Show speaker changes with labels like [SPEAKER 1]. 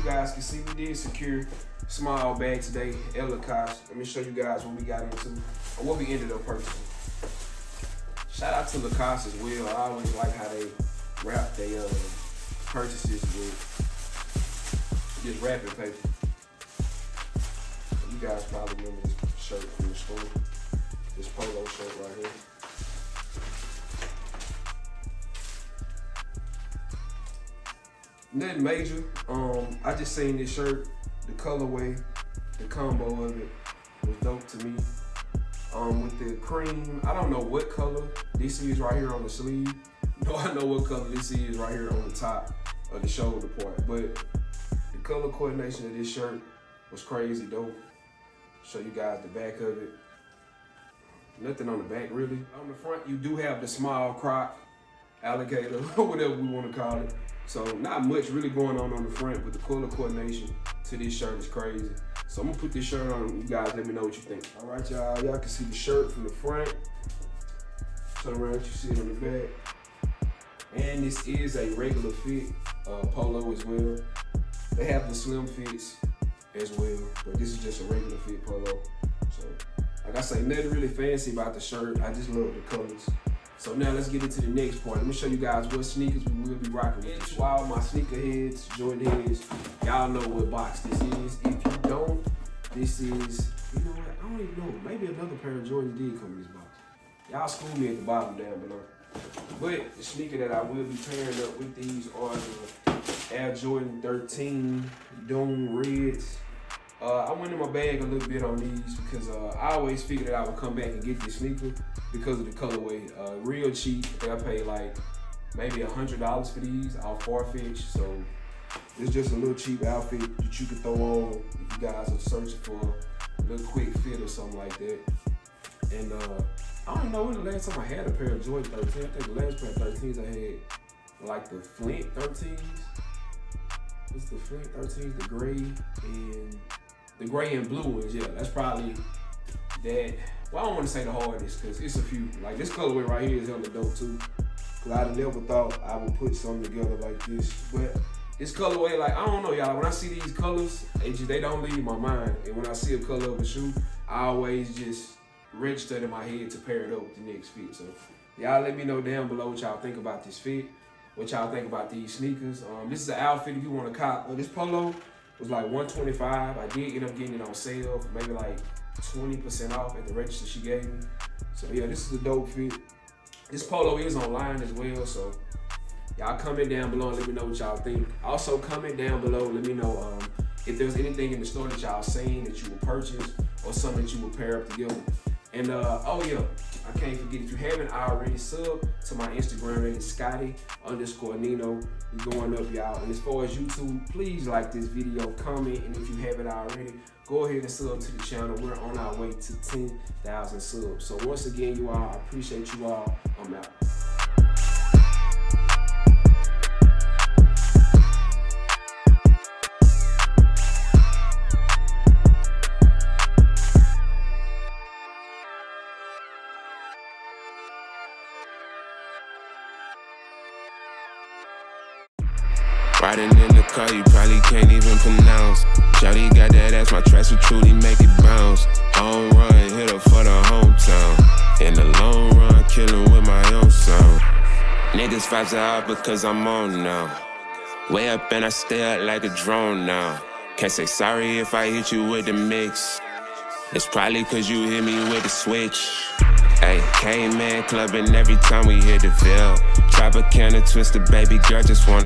[SPEAKER 1] guys can see, we did secure small bag today at Lacoste. Let me show you guys what we got into or what we ended up purchasing. Shout out to Lacoste as well. I always like how they wrap their purchases with this wrapping paper. You guys probably remember this shirt from the store. This polo shirt right here. Nothing major. I just seen this shirt, the colorway, the combo of it was dope to me. With the cream, I don't know what color this is right here on the sleeve. No, I know what color this is right here on the top of the shoulder part. But the color coordination of this shirt was crazy dope. Show you guys the back of it. Nothing on the back really. On the front, you do have the small crop, alligator, or whatever we want to call it. So not much really going on the front, but the color coordination to this shirt is crazy. So I'm gonna put this shirt on. You guys let me know what you think. All right, y'all. Y'all can see the shirt from the front. Turn around, you see it on the back. And this is a regular fit polo as well. They have the slim fits as well, but this is just a regular fit polo. So, like I say, nothing really fancy about the shirt. I just love the colors. So now let's get into the next part. Let me show you guys what sneakers we will be rocking with. To all my sneakerheads, Jordan heads, y'all know what box this is. If you don't, this is, you know what, I don't even know. Maybe another pair of Jordans did come in this box. Y'all school me at the bottom down below. But the sneaker that I will be pairing up with these are the Air Jordan 13 Dune Reds. I went in my bag a little bit on these because I always figured that I would come back and get this sneaker because of the colorway. Real cheap. I think I paid like maybe $100 for these off Farfetch. So it's just a little cheap outfit that you can throw on if you guys are searching for a little quick fit or something like that. And I don't know when the last time I had a pair of Jordan 13. I think the last pair of 13s I had like the Flint 13s. What's the Flint 13s? The gray and blue ones, yeah. That's probably that. Well, I don't want to say the hardest because it's a few. Like this colorway right here is hella dope too. Cause I never thought I would put something together like this. But this colorway, like I don't know, y'all. When I see these colors, they don't leave my mind. And when I see a color of a shoe, I always just register in my head to pair it up with the next fit. So y'all let me know down below what y'all think about this fit. What y'all think about these sneakers. This is an outfit if you want to cop. This polo was like $125. I did end up getting it on sale for maybe like 20% off at the register she gave me. So yeah, this is a dope fit. This polo is online as well, so y'all comment down below and let me know what y'all think. Also comment down below, let me know if there's anything in the store that y'all seen that you will purchase or something that you will pair up together. And oh yeah, I can't forget, if you haven't already, sub to my Instagram, that is Scotty_Nino. We're going up, y'all. And as far as YouTube, please like this video, comment, and if you haven't already, go ahead and sub to the channel. We're on our way to 10,000 subs. So once again, you all, I appreciate you all. I'm out.
[SPEAKER 2] Riding in the car, you probably can't even pronounce. Shawty got that ass, my tracks will truly make it bounce. Home run, hit her for the hometown. In the long run, killing with my own sound. Niggas vibes are out because I'm on now. Way up and I stay up like a drone now. Can't say sorry if I hit you with the mix. It's probably cause you hit me with the switch. Hey, K-Man clubbing every time we hit the Ville. Tropicana twister, baby girl, just want